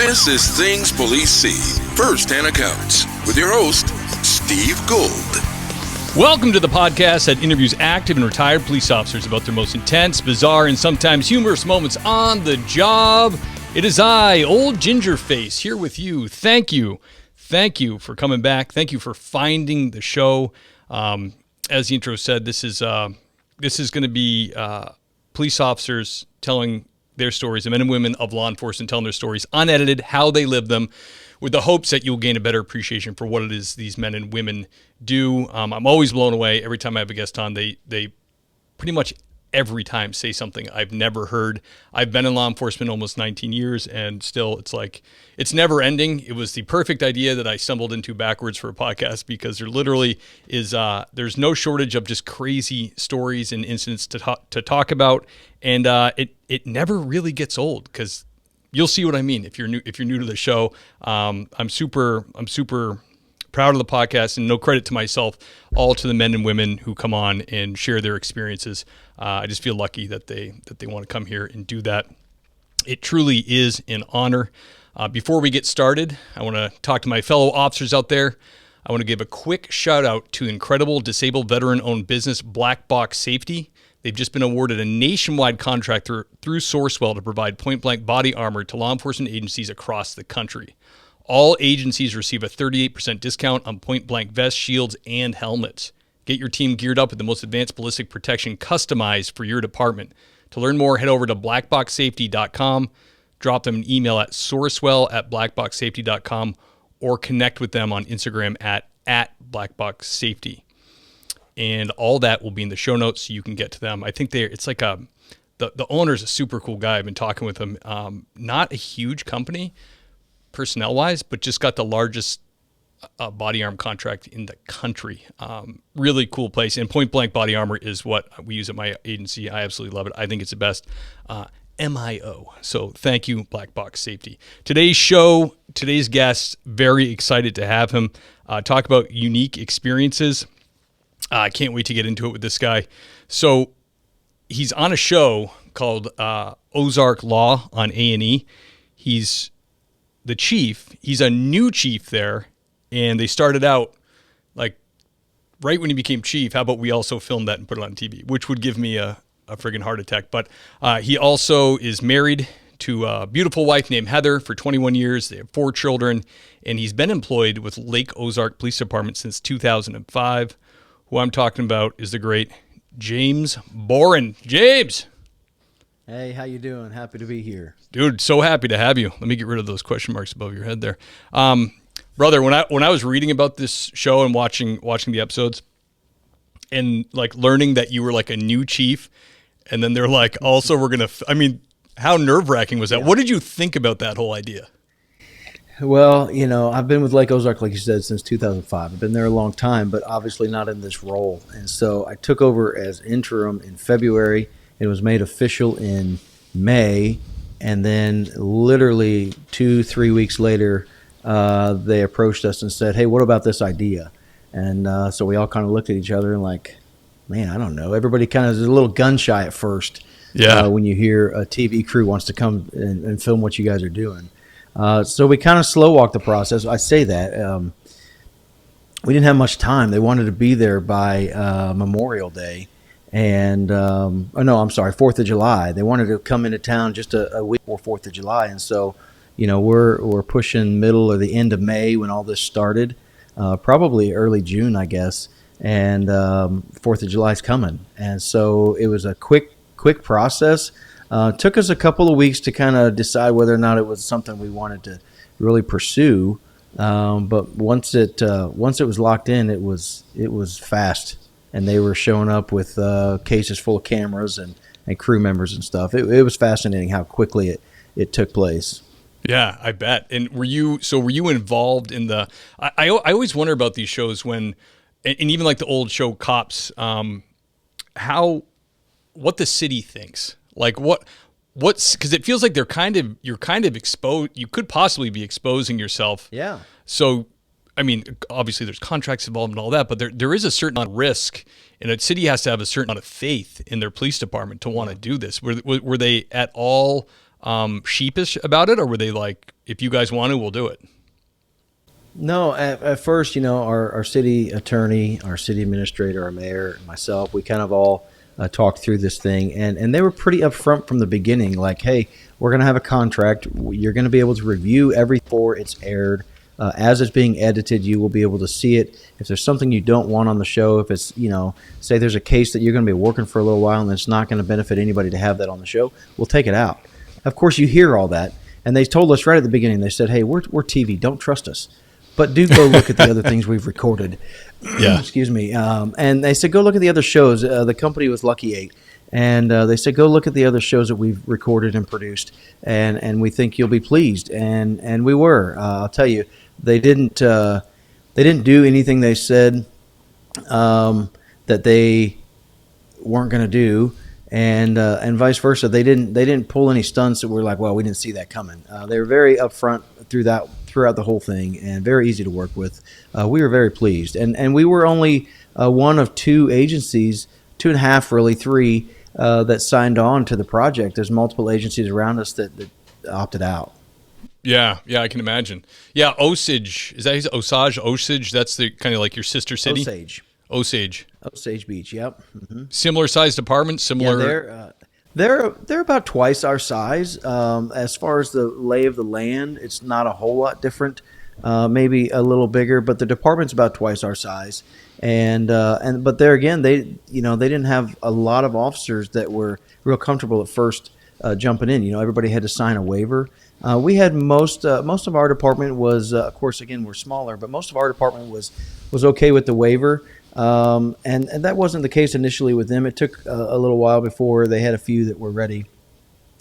This is Things Police See, First-Hand Accounts, with your host, Steve Gold. Welcome to the podcast that interviews active and retired police officers about their most intense, bizarre, and sometimes humorous moments on the job. It is I, Old Gingerface, here with you. Thank you for coming back. Thank you for finding the show. As the intro said, this is going to be police officers telling their stories, the men and women of law enforcement telling their stories, unedited, how they live them, with the hopes that you'll gain a better appreciation for what it is these men and women do. I'm always blown away every time I have a guest on. They pretty much every time say something I've never heard. I've been in law enforcement almost 19 years, and still it's like, it's never ending. It was the perfect idea that I stumbled into backwards for a podcast, because there literally is, there's no shortage of just crazy stories and incidents to talk about. And it never really gets old, because you'll see what I mean if you're new to the show. I'm super proud of the podcast, and no credit to myself, all to the men and women who come on and share their experiences. I just feel lucky that they want to come here and do that. It truly is an honor. Before we get started, I want to talk to my fellow officers out there. I want to give a quick shout out to incredible disabled veteran-owned business Black Box Safety. They've just been awarded a nationwide contract through Sourcewell to provide point-blank body armor to law enforcement agencies across the country. All agencies receive a 38% discount on point-blank vests, shields, and helmets. Get your team geared up with the most advanced ballistic protection customized for your department. To learn more, head over to blackboxsafety.com, drop them an email at sourcewell@blackboxsafety.com, or connect with them on Instagram at blackboxsafety. And all that will be in the show notes, so you can get to them. I think it's like the owner's a super cool guy. I've been talking with him. Not a huge company personnel-wise, but just got the largest body arm contract in the country. Really cool place. And point-blank body armor is what we use at my agency. I absolutely love it. I think it's the best. MIO. So thank you, Black Box Safety. Today's guest, very excited to have him talk about unique experiences. I can't wait to get into it with this guy. So he's on a show called Ozark Law on A&E. He's the chief. He's a new chief there, and they started out like right when he became chief. How about we also film that and put it on TV, which would give me a friggin' heart attack. But he also is married to a beautiful wife named Heather for 21 years. They have 4 children, and he's been employed with Lake Ozark Police Department since 2005. Who I'm talking about is the great James Boren. James! Hey, how you doing? Happy to be here. Dude, so happy to have you. Let me get rid of those question marks above your head there. Brother, when I was reading about this show and watching the episodes and like learning that you were like a new chief, and then they're like, also we're going to, how nerve-wracking was that? Yeah. What did you think about that whole idea? Well, I've been with Lake Ozark, like you said, since 2005. I've been there a long time, but obviously not in this role. And so I took over as interim in February. It was made official in May. And then literally 2-3 weeks later, they approached us and said, hey, what about this idea? And so we all kind of looked at each other and like, man, I don't know. Everybody kind of is a little gun shy at first. Yeah. When you hear a TV crew wants to come and film what you guys are doing. So we kind of slow walked the process. I say that. We didn't have much time. They wanted to be there by Memorial Day. And, 4th of July. They wanted to come into town just a week before 4th of July. And so, we're pushing middle or the end of May when all this started, probably early June, I guess. And 4th of July is coming. And so it was a quick process. Took us a couple of weeks to kind of decide whether or not it was something we wanted to really pursue. But once it was locked in, it was fast. And they were showing up with cases full of cameras and crew members and stuff. It was fascinating how quickly it took place. Yeah, I bet. And were you involved in the? I always wonder about these shows when, and even like the old show Cops, what the city thinks. Like what's because it feels like you're kind of exposed. You could possibly be exposing yourself. Yeah. So. Obviously there's contracts involved and all that, but there is a certain amount of risk, and a city has to have a certain amount of faith in their police department to want to do this. Were they at all sheepish about it, or were they like, if you guys want to, we'll do it? No, at first, our city attorney, our city administrator, our mayor, and myself, we kind of all talked through this thing, and they were pretty upfront from the beginning, like, hey, we're going to have a contract. You're going to be able to review everything before it's aired. As it's being edited, you will be able to see it. If there's something you don't want on the show, if it's, say there's a case that you're going to be working for a little while and it's not going to benefit anybody to have that on the show, we'll take it out. Of course, you hear all that. And they told us right at the beginning, they said, hey, we're TV. Don't trust us. But do go look at the other things we've recorded. Yeah. Excuse me. And they said, go look at the other shows. The company was Lucky 8. And they said, go look at the other shows that we've recorded and produced. And we think you'll be pleased. And we were. I'll tell you, they didn't do anything they said that they weren't going to do. And vice versa. They didn't pull any stunts that were like, well, we didn't see that coming. They were very upfront throughout the whole thing, and very easy to work with. We were very pleased, and we were only one of two agencies, 2.5, really 3, that signed on to the project. There's multiple agencies around us that opted out. Yeah, I can imagine. Yeah, Osage, is that Osage? Osage, that's the kind of like your sister city? Osage Beach, yep. Mm-hmm. Similar sized apartments, similar. Yeah, they're about twice our size. As far as the lay of the land, it's not a whole lot different. Maybe a little bigger, but the department's about twice our size. But there again, they didn't have a lot of officers that were real comfortable at first jumping in. Everybody had to sign a waiver. We had most of our department was, of course, again, we're smaller, but most of our department was okay with the waiver. And that wasn't the case initially with them. It took a little while before they had a few that were ready.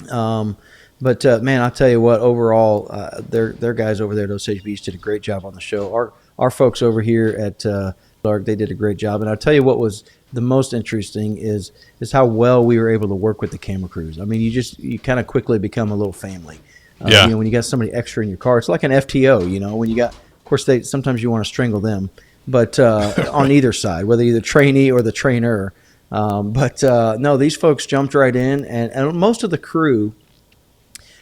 But man, I'll tell you what, overall, their guys over there at Osage Beach did a great job on the show. Our folks over here at Ozark, they did a great job. And I'll tell you what was the most interesting is how well we were able to work with the camera crews. I mean, you kind of quickly become a little family. When you got somebody extra in your car, it's like an FTO, when you got, of course, sometimes you want to strangle them. But on either side, whether you're the trainee or the trainer. No, these folks jumped right in, and most of the crew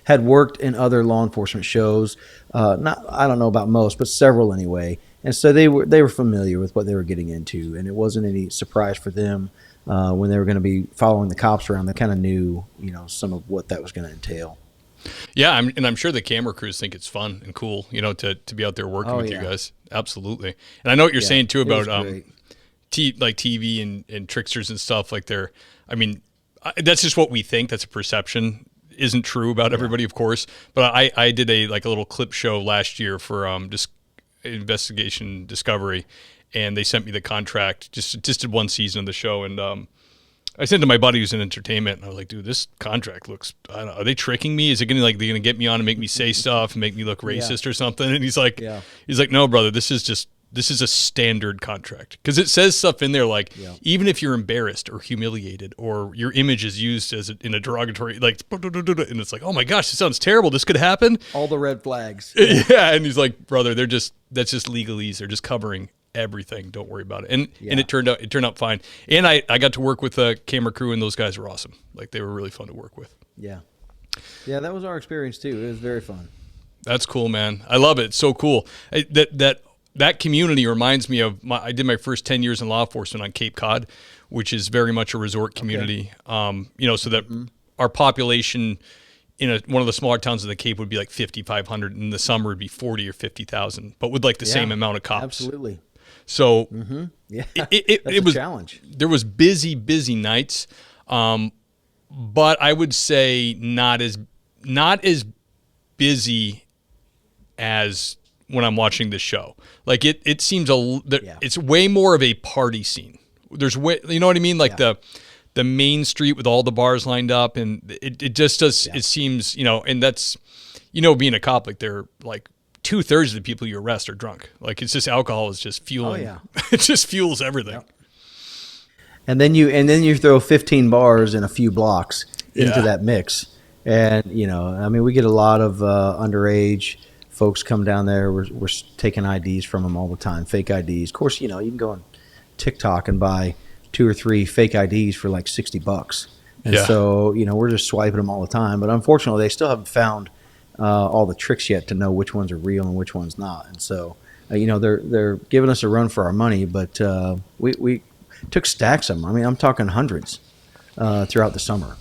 had worked in other law enforcement shows. I don't know about most, but several anyway. And so they were familiar with what they were getting into, and it wasn't any surprise for them when they were going to be following the cops around. They kind of knew, some of what that was going to entail. Yeah, I'm sure the camera crews think it's fun and cool, to be out there working with you guys. Absolutely. And I know what you're saying too about TV and tricksters and stuff like that's just what we think. That's a perception. Isn't true about everybody, of course. But I did a little clip show last year for just Investigation Discovery, and they sent me the contract. Just did one season of the show, and I said to my buddy who's in entertainment, and I was like, dude, this contract looks, I don't know, are they tricking me? Is it they're going to get me on and make me say stuff and make me look racist or something? And he's like, no, brother, this is a standard contract. Because it says stuff in there like, even if you're embarrassed or humiliated or your image is used in a derogatory, and it's like, oh my gosh, this sounds terrible. This could happen. All the red flags. Yeah. And he's like, brother, that's just legalese. They're just covering everything. Don't worry about it. And it turned out fine. And I got to work with a camera crew, and those guys were awesome. They were really fun to work with. Yeah, that was our experience too. It was very fun. That's cool, man. I love it. It's so cool. That community reminds me of I did my first 10 years in law enforcement on Cape Cod, which is very much a resort community. Okay. So that our population in one of the smaller towns in the Cape would be like 5,500. In the summer would be 40 or 5000, but with the same amount of cops. Absolutely. So it was a challenge. There was busy nights, but I would say not as busy as when I'm watching the show. It seems it's way more of a party scene. There's you know what I mean? The main street with all the bars lined up, and it just does. It seems, and that's, being a cop, they're 2/3 of the people you arrest are drunk. It's just alcohol is just fueling. Oh, yeah. It just fuels everything. Yep. And then you throw 15 bars in a few blocks into that mix. And, we get a lot of underage folks come down there. We're taking IDs from them all the time, fake IDs. Of course, you can go on TikTok and buy 2 or 3 fake IDs for $60. And so, we're just swiping them all the time. But unfortunately, they still haven't found all the tricks yet to know which ones are real and which ones not. And so, they're giving us a run for our money, but we took stacks of them. I mean, I'm talking hundreds throughout the summer.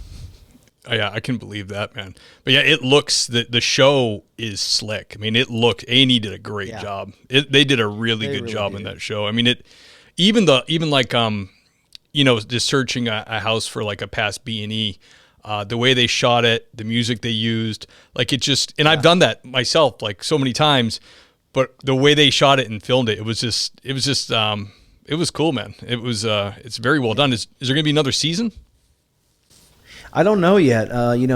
Oh, yeah, I can believe that, man. But yeah, it looks the show is slick. I mean, A&E did a great job. They did a really good job in that show. I mean, even like just searching a house for like a past B&E, the way they shot it, the music they used, like it just. And I've done that myself like so many times, but the way they shot it and filmed it, it was cool, man. It's very well done. Is there going to be another season? I don't know yet.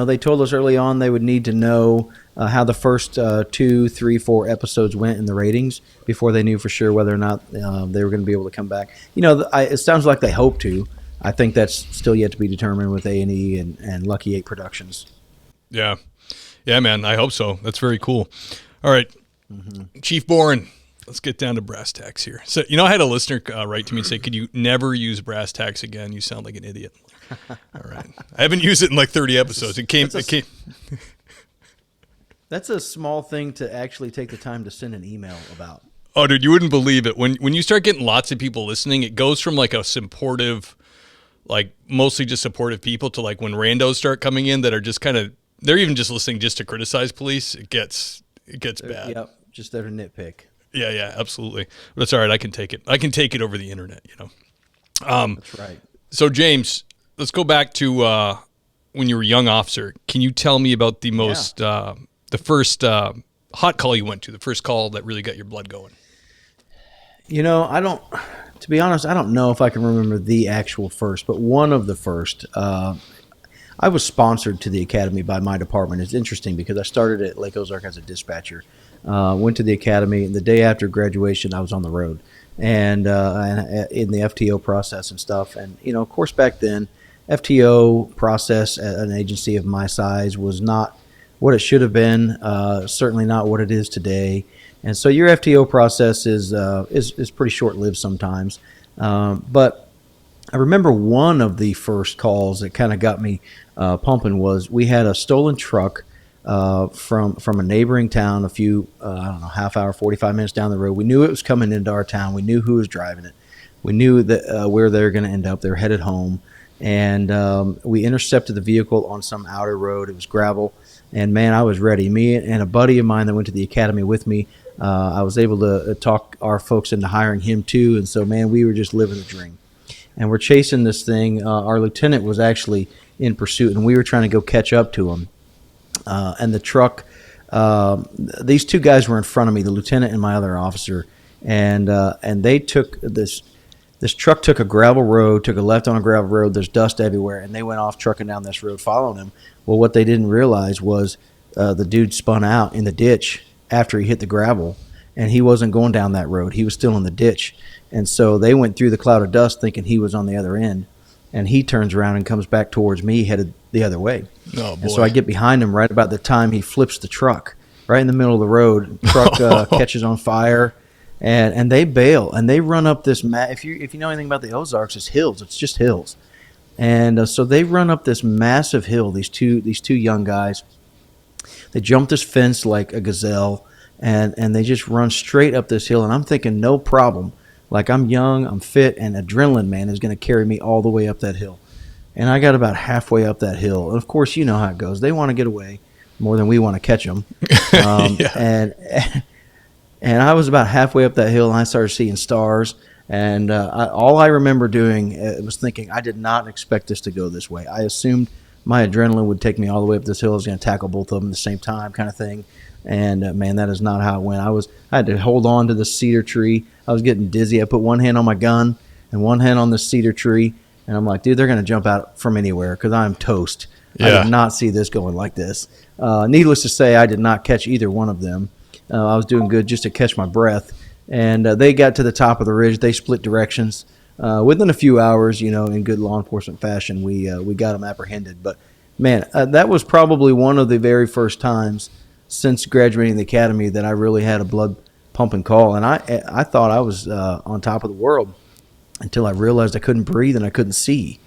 They told us early on they would need to know how the first 2, 3, 4 episodes went in the ratings before they knew for sure whether or not they were going to be able to come back. It sounds like they hope to. I think that's still yet to be determined with A&E and Lucky 8 Productions. Yeah, man. I hope so. That's very cool. All right, Chief Boren. Let's get down to brass tacks here. So, I had a listener write to me and say, "Could you never use brass tacks again? You sound like an idiot." All right. I haven't used it in like 30 episodes. It came. That's a small thing to actually take the time to send an email about. Oh, dude, you wouldn't believe it. When you start getting lots of people listening, it goes from like a supportive, like mostly just supportive people to like when randos start coming in that are just kind of, they're even just listening just to criticize police. It gets bad. Yep. Just there to nitpick. Yeah, absolutely. But it's all right. I can take it. I can take it over the internet, That's right. So, James, let's go back to when you were a young officer. Can you tell me about the first hot call you went to, the first call that really got your blood going? To be honest, I don't know if I can remember the actual first, but one of the first. I was sponsored to the academy by my department. It's interesting because I started at Lake Ozark as a dispatcher, went to the academy, and the day after graduation, I was on the road and in the FTO process and stuff. And, of course, back then, FTO process at an agency of my size was not what it should have been, certainly not what it is today. And so your FTO process is pretty short-lived sometimes. But I remember one of the first calls that kind of got me pumping was we had a stolen truck from a neighboring town a few, half hour, 45 minutes down the road. We knew it was coming into our town. We knew who was driving it. We knew that where they were going to end up. They were headed home. And we intercepted the vehicle on some outer road. It was gravel. And, man, I was ready. Me and a buddy of mine that went to the academy with me, I was able to talk our folks into hiring him too. And so, man, we were just living the dream. And we're chasing this thing. Our lieutenant was actually in pursuit, and we were trying to go catch up to him. And the truck, these two guys were in front of me, the lieutenant and my other officer, and they took this truck took a gravel road, took a left on a gravel road. There's dust everywhere, and they went off trucking down this road following him. Well, what they didn't realize was the dude spun out in the ditch after he hit the gravel, and he wasn't going down that road. He was still in the ditch. And so they went through the cloud of dust thinking he was on the other end, and he turns around and comes back towards me, headed the other way. Oh, boy. And so I get behind him right about the time he flips the truck, right in the middle of the road. Truck catches on fire, and they bail, and they run up this if you know anything about the Ozarks, it's hills. It's just hills. And so they run up this massive hill, these two young guys. They jump this fence like a gazelle, and they just run straight up this hill. And I'm thinking, no problem. Like, I'm young, I'm fit, and adrenaline, man, is going to carry me all the way up that hill. And I got about halfway up that hill. And, of course, you know how it goes. They want to get away more than we want to catch them. And I was about halfway up that hill, and I started seeing stars. And all I remember doing was thinking, I did not expect this to go this way. I assumed my adrenaline would take me all the way up this hill. I was going to tackle both of them at the same time kind of thing. And, man, that is not how it went. I had to hold on to the cedar tree. I was getting dizzy. I put one hand on my gun and one hand on the cedar tree. And I'm like, dude, they're going to jump out from anywhere because I'm toast. Yeah. I did not see this going like this. Needless to say, I did not catch either one of them. I was doing good just to catch my breath. And they got to the top of the ridge. They split directions. Within a few hours, in good law enforcement fashion, we got them apprehended. But, man, that was probably one of the very first times since graduating the academy that I really had a blood-pumping call. And I thought I was on top of the world until I realized I couldn't breathe and I couldn't see.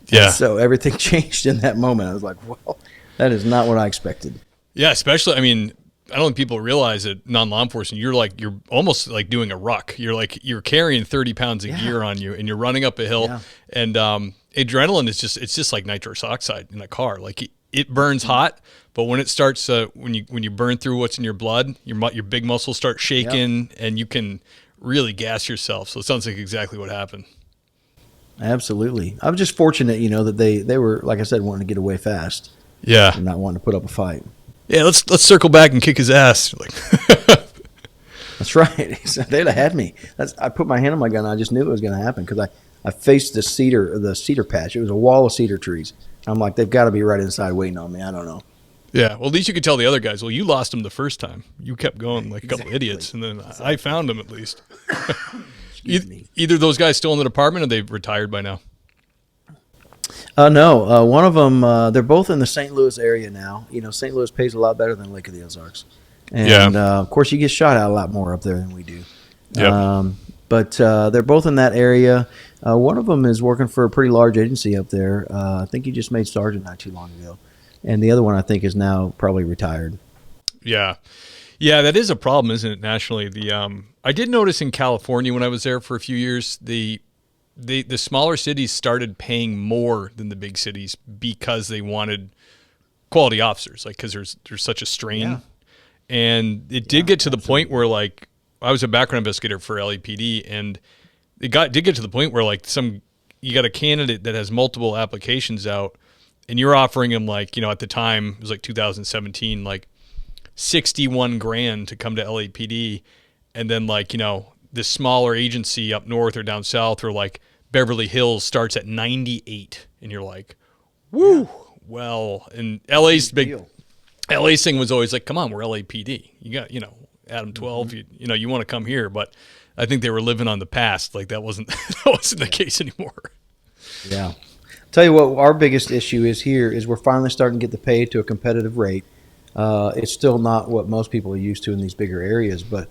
Yeah. And so everything changed in that moment. I was like, well, that is not what I expected. Yeah, especially, I mean, I don't think people realize that non-law enforcement, you're almost like doing a ruck. You're carrying 30 pounds of gear on you, and you're running up a hill. And adrenaline it's just like nitrous oxide in a car. Like it burns hot, but when it starts, when you burn through what's in your blood, your big muscles start shaking, and you can really gas yourself. So it sounds like exactly what happened. Absolutely. I was just fortunate, that they were, like I said, wanting to get away fast. Yeah. And not wanting to put up a fight. Yeah, let's circle back and kick his ass. Like, that's right. They'd have had me. I put my hand on my gun. And I just knew it was going to happen because I faced the cedar patch. It was a wall of cedar trees. I'm like, they've got to be right inside waiting on me. I don't know. Yeah, well, at least you could tell the other guys, well, you lost them the first time. You kept going like a couple idiots, and then I found them at least. Either those guys still in the department, or they've retired by now? No. One of them, they're both in the St. Louis area now. St. Louis pays a lot better than Lake of the Ozarks. And, of course, you get shot at a lot more up there than we do. Yep. But they're both in that area. One of them is working for a pretty large agency up there. I think he just made sergeant not too long ago. And the other one, I think, is now probably retired. Yeah. Yeah, that is a problem, isn't it, nationally? I did notice in California when I was there for a few years, the smaller cities started paying more than the big cities because they wanted quality officers, like because there's such a strain. Yeah. And it did get to the point where, like, I was a background investigator for LAPD, and did get to the point where, like, you got a candidate that has multiple applications out, and you're offering him, like, at the time, it was like 2017, like $61,000 to come to LAPD, and then, like, this smaller agency up north or down south or like Beverly Hills starts at 98, and you're like, woo. Yeah. Well, and LA's thing was always like, come on, we're LAPD. You got, Adam 12, you want to come here, but I think they were living on the past. Like that wasn't the case anymore. Yeah. Tell you what, our biggest issue is here is we're finally starting to get the pay to a competitive rate. It's still not what most people are used to in these bigger areas, but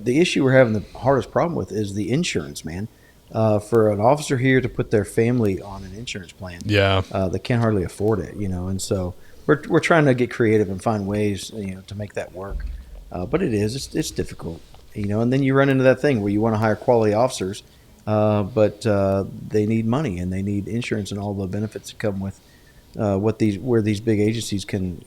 the issue we're having the hardest problem with is the insurance, man. For an officer here to put their family on an insurance plan, they can't hardly afford it, and so we're trying to get creative and find ways, to make that work. But it's difficult, and then you run into that thing where you want to hire quality officers, but they need money and they need insurance and all the benefits that come with where these big agencies can,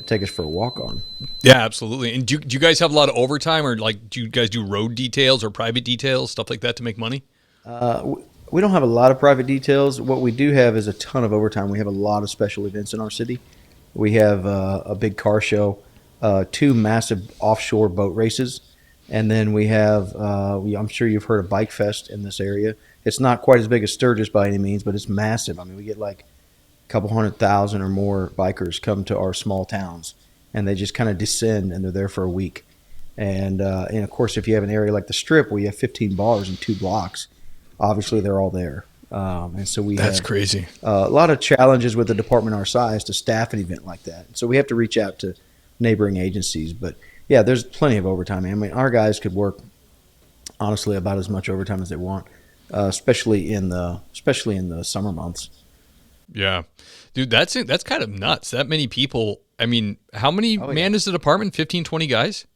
take us for a walk on. Yeah, absolutely. And do you guys have a lot of overtime, or like do you guys do road details or private details, stuff like that to make money? We don't have a lot of private details. What we do have is a ton of overtime. We have a lot of special events in our city. We have a big car show, 2 massive offshore boat races, and then we have, I'm sure you've heard of Bike Fest in this area. It's not quite as big as Sturgis by any means, but it's massive. I mean, we get like couple 100,000 or more bikers come to our small towns, and they just kind of descend, and they're there for a week. And of course, if you have an area like the Strip where you have 15 bars and 2 blocks, obviously they're all there. And so that's crazy. A lot of challenges with a department our size to staff an event like that. So we have to reach out to neighboring agencies. But yeah, there's plenty of overtime. I mean, our guys could work honestly about as much overtime as they want, especially in the summer months. Yeah, dude, that's kind of nuts. That many people. I mean, how many man is the department? 15, 20 guys?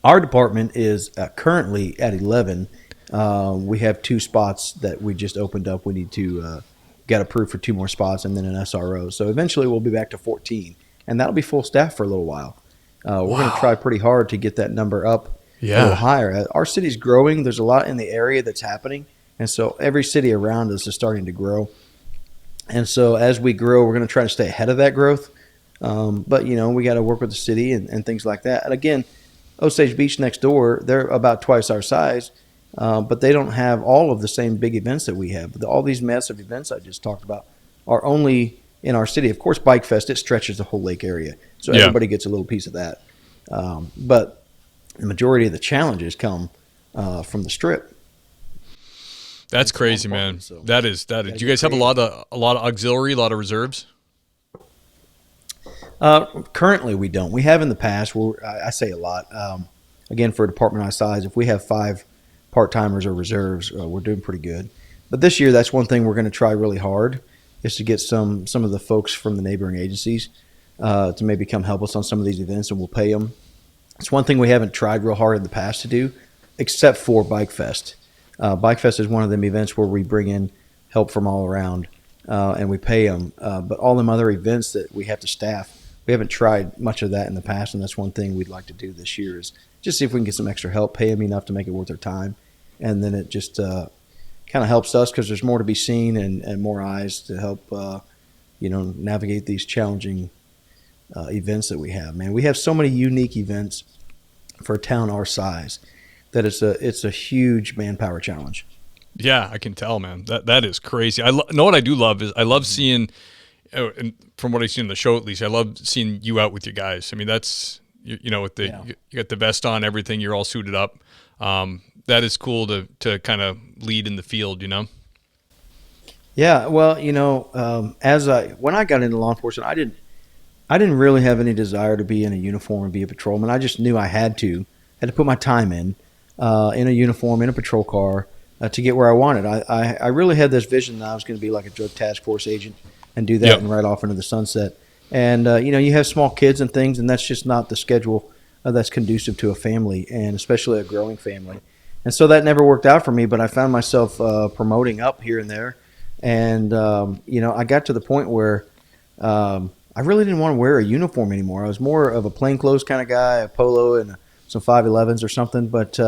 Our department is currently at 11. We have 2 spots that we just opened up. We need to get approved for 2 more spots and then an SRO. So eventually we'll be back to 14, and that'll be full staff for a little while. We're going to try pretty hard to get that number up a little higher. Our city's growing. There's a lot in the area that's happening, and so every city around us is starting to grow. And so as we grow, we're going to try to stay ahead of that growth. But, we got to work with the city and things like that. And again, Osage Beach next door, they're about twice our size, but they don't have all of the same big events that we have. All these massive events I just talked about are only in our city. Of course, Bike Fest, it stretches the whole lake area. So everybody gets a little piece of that. But the majority of the challenges come from the Strip. That's crazy, man. So that is. Do you guys have a lot of auxiliary, a lot of reserves? Currently, we don't. We have in the past. I say a lot. Again, for a department our size, if we have 5 part-timers or reserves, we're doing pretty good. But this year, that's one thing we're going to try really hard is to get some of the folks from the neighboring agencies to maybe come help us on some of these events, and we'll pay them. It's one thing we haven't tried real hard in the past to do, except for Bike Fest. Bike Fest is one of them events where we bring in help from all around, and we pay them. But all them other events that we have to staff, we haven't tried much of that in the past, and that's one thing we'd like to do this year is just see if we can get some extra help, pay them enough to make it worth their time, and then it just kind of helps us because there's more to be seen and more eyes to help navigate these challenging events that we have. Man, we have so many unique events for a town our size that it's a huge manpower challenge. Yeah, I can tell, man. That is crazy. Know what I do love is I love seeing, and from what I see in the show at least, I love seeing you out with your guys. I mean, that's with you got the vest on, everything. You're all suited up. That is cool to kind of lead in the field, Yeah, well, when I got into law enforcement, I didn't really have any desire to be in a uniform and be a patrolman. I just knew I had to put my time in a uniform, in a patrol car, to get where I wanted. I really had this vision that I was going to be like a drug task force agent and do that and ride off into the sunset. And, you have small kids and things, and that's just not the schedule that's conducive to a family, and especially a growing family. And so that never worked out for me, but I found myself promoting up here and there. And, I got to the point where I really didn't want to wear a uniform anymore. I was more of a plainclothes kind of guy, a polo and some 511s or something. But,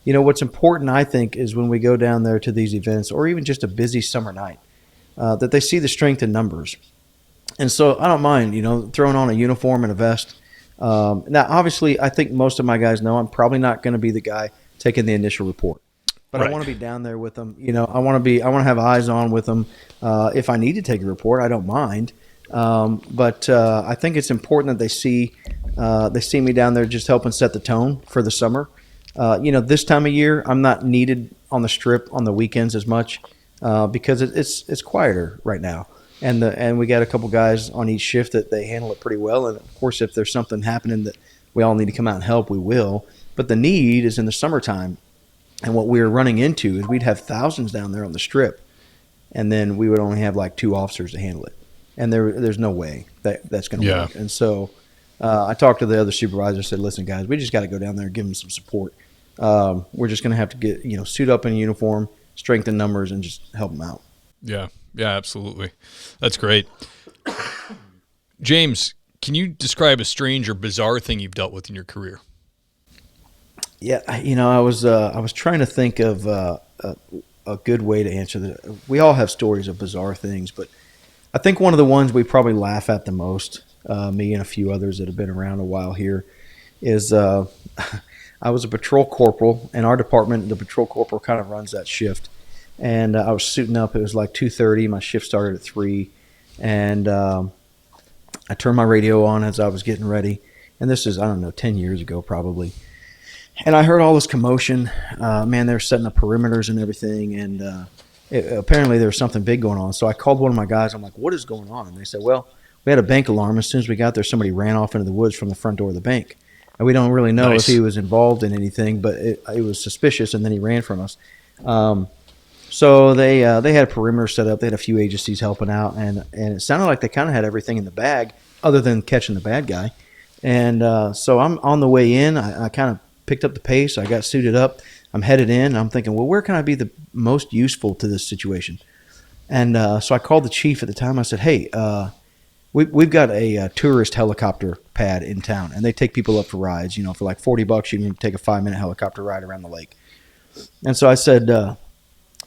what's important, I think, is when we go down there to these events or even just a busy summer night, that they see the strength in numbers. And so I don't mind, throwing on a uniform and a vest. Now, obviously, I think most of my guys know I'm probably not going to be the guy taking the initial report. But right. I want to be down there with them. I want to have eyes on with them. If I need to take a report, I don't mind. But I think it's important that they see me down there just helping set the tone for the summer. This time of year, I'm not needed on the strip on the weekends as much because it's quieter right now. And we got a couple guys on each shift that they handle it pretty well. And, of course, if there's something happening that we all need to come out and help, we will. But the need is in the summertime. And what we were running into is we'd have thousands down there on the strip, and then we would only have like 2 officers to handle it. And there's no way that's going to work. And so I talked to the other supervisor and said, listen, guys, we just got to go down there and give them some support. We're just going to have to get, suit up in a uniform, strengthen numbers, and just help them out. Yeah. Yeah, absolutely. That's great. James, can you describe a strange or bizarre thing you've dealt with in your career? Yeah, I was trying to think of a good way to answer that. We all have stories of bizarre things, but I think one of the ones we probably laugh at the most, me and a few others that have been around a while here, is I was a patrol corporal. In our department, the patrol corporal kind of runs that shift. And I was suiting up. It was like 2:30. My shift started at 3. And I turned my radio on as I was getting ready. And this is, 10 years ago probably. And I heard all this commotion. Man, they were setting up perimeters and everything. And apparently there was something big going on. So I called one of my guys. I'm like, what is going on? And they said, well, we had a bank alarm. As soon as we got there, somebody ran off into the woods from the front door of the bank. And we don't really know if he was involved in anything, but it was suspicious. And then he ran from us. So they had a perimeter set up. They had a few agencies helping out, and it sounded like they kind of had everything in the bag other than catching the bad guy. And so I'm on the way in. I kind of picked up the pace. I got suited up. I'm headed in. And I'm thinking, well, where can I be the most useful to this situation? And so I called the chief at the time. I said, hey, we've got a tourist helicopter pad in town, and they take people up for rides. For like $40, you can take a 5-minute helicopter ride around the lake. And so I said,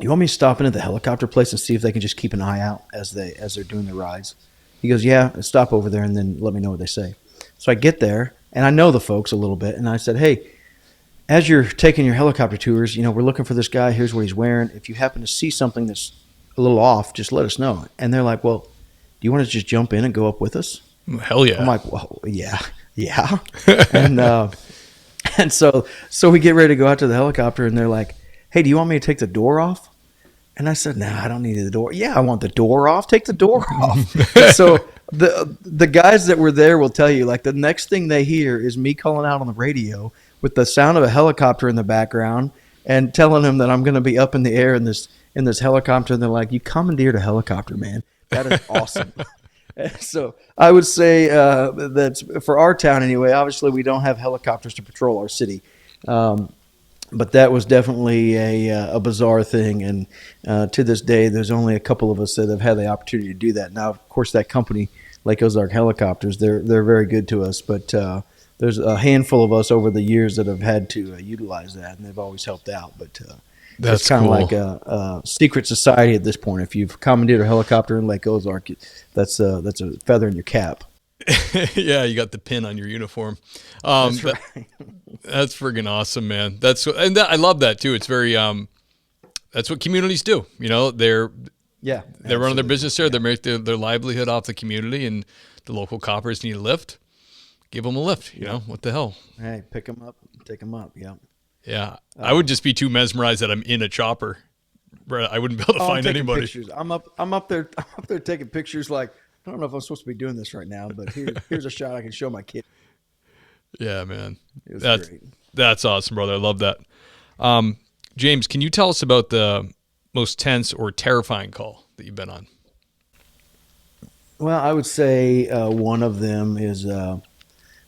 you want me to stop into the helicopter place and see if they can just keep an eye out as they're doing the rides? He goes, yeah, stop over there and then let me know what they say. So I get there, and I know the folks a little bit, and I said, hey, as you're taking your helicopter tours, we're looking for this guy. Here's what he's wearing. If you happen to see something that's a little off, just let us know. And they're like, well, do you want to just jump in and go up with us? Hell yeah. I'm like, well, yeah. And so we get ready to go out to the helicopter, and they're like, hey, do you want me to take the door off? And I said, I don't need the door. Yeah, I want the door off. Take the door off. So the guys that were there will tell you, like, the next thing they hear is me calling out on the radio with the sound of a helicopter in the background and telling them that I'm going to be up in the air in this in this helicopter, and they're like, "You commandeered a helicopter, man. That is awesome." So I would say that's for our town anyway. Obviously, we don't have helicopters to patrol our city, but that was definitely a bizarre thing. And to this day, there's only a couple of us that have had the opportunity to do that. Now, of course, that company, Lake Ozark Helicopters, they're very good to us. But there's a handful of us over the years that have had to utilize that, and they've always helped out. But That's it's kind of cool. like a secret society at this point. If you've commandeered a helicopter in Lake Ozark, that's a feather in your cap. Yeah, you got the pin on your uniform. That's right. That's friggin' awesome, man. I love that too. It's very that's what communities do. They're Yeah, running their business there. They make their livelihood off the community, and the local coppers need a lift. Give them a lift. You know what the hell? Hey, pick them up, take them up. Yeah. Yeah, I would just be too mesmerized that I'm in a chopper. I wouldn't be able to I'm find taking anybody. Pictures. I'm up there taking pictures. Like, I don't know if I'm supposed to be doing this right now, but here's a shot I can show my kid. Yeah, man. It was great. That's awesome, brother. I love that. James, can you tell us about the most tense or terrifying call that you've been on? Well, I would say one of them is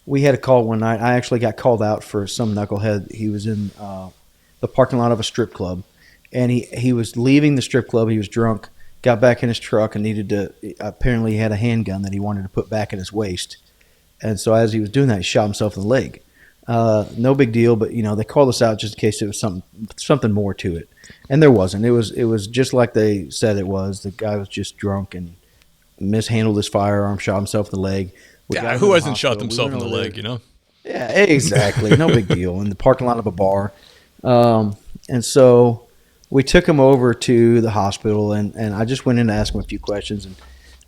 we had a call one night. I actually got called out for some knucklehead. He was in the parking lot of a strip club, and he was leaving the strip club. He was drunk, got back in his truck, and needed to. Apparently, he had a handgun that he wanted to put back in his waist. And so as he was doing that, he shot himself in the leg. No big deal, but they called us out just in case there was something more to it, and there wasn't. It was just like they said it was. The guy was just drunk and mishandled his firearm, shot himself in the leg. Yeah, who hasn't shot themselves in the leg? Yeah, exactly. No big deal. In the parking lot of a bar, and so we took him over to the hospital, and I just went in to ask him a few questions. And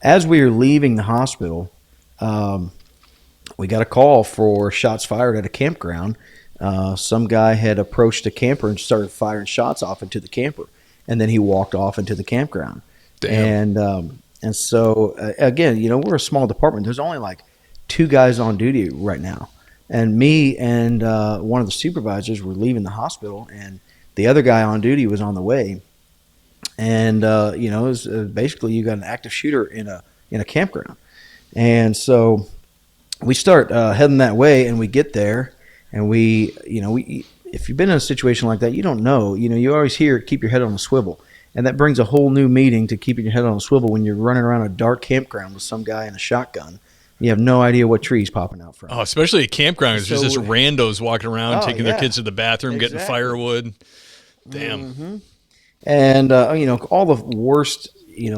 as we were leaving the hospital, we got a call for shots fired at a campground. Some guy had approached a camper and started firing shots off into the camper, and then he walked off into the campground. Damn. And so again, we're a small department. There's only like 2 guys on duty right now, and me and one of the supervisors were leaving the hospital, and the other guy on duty was on the way. And it was basically you got an active shooter in a campground, and so we start heading that way, and we get there, and we if you've been in a situation like that, you don't know. You always hear keep your head on a swivel, and that brings a whole new meaning to keeping your head on a swivel when you're running around a dark campground with some guy in a shotgun. You have no idea what tree he's popping out from. Oh, especially a campground. It's So just randos walking around, taking their yeah. kids to the bathroom, getting Exactly. firewood. Damn. Mm-hmm. And all the worst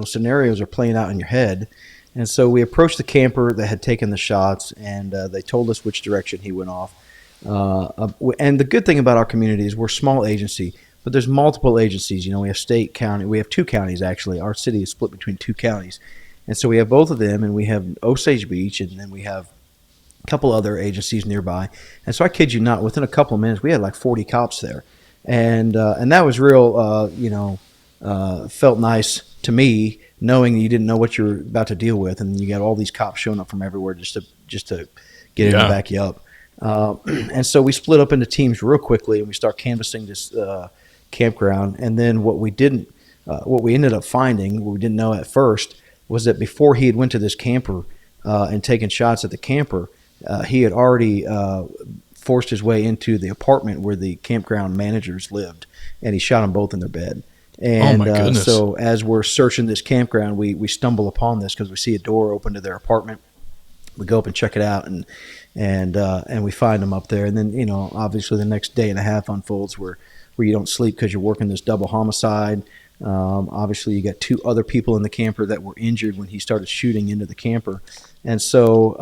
scenarios are playing out in your head. And so we approached the camper that had taken the shots, and they told us which direction he went off. And the good thing about our community is we're a small agency, but there's multiple agencies. We have state, county. We have 2 counties, actually. Our city is split between 2 counties. And so we have both of them, and we have Osage Beach, and then we have a couple other agencies nearby. And so I kid you not, within a couple of minutes, we had like 40 cops there. And that was real, felt nice to me, knowing that you didn't know what you were about to deal with, and you got all these cops showing up from everywhere just to get in and back you up. And so we split up into teams real quickly, and we start canvassing this campground. And then what we ended up finding, what we didn't know at first, was that before he had went to this camper and taken shots at the camper, he had already forced his way into the apartment where the campground managers lived, and he shot them both in their bed. And my goodness. so as we're searching this campground, we stumble upon this because we see a door open to their apartment. We go up and check it out, and we find them up there. And then obviously the next day and a half unfolds where you don't sleep because you're working this double homicide. Obviously, you got 2 other people in the camper that were injured when he started shooting into the camper. And so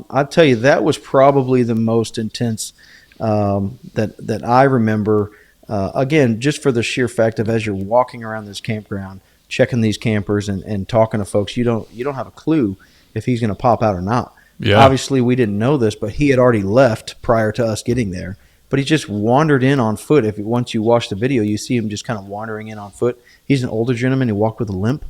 I'll tell you, that was probably the most intense that I remember. Again, just for the sheer fact of as you're walking around this campground, checking these campers and talking to folks, you don't have a clue if he's going to pop out or not. Yeah. Obviously, we didn't know this, but he had already left prior to us getting there. But he just wandered in on foot. Once you watch the video, you see him just kind of wandering in on foot. He's an older gentleman. He walked with a limp,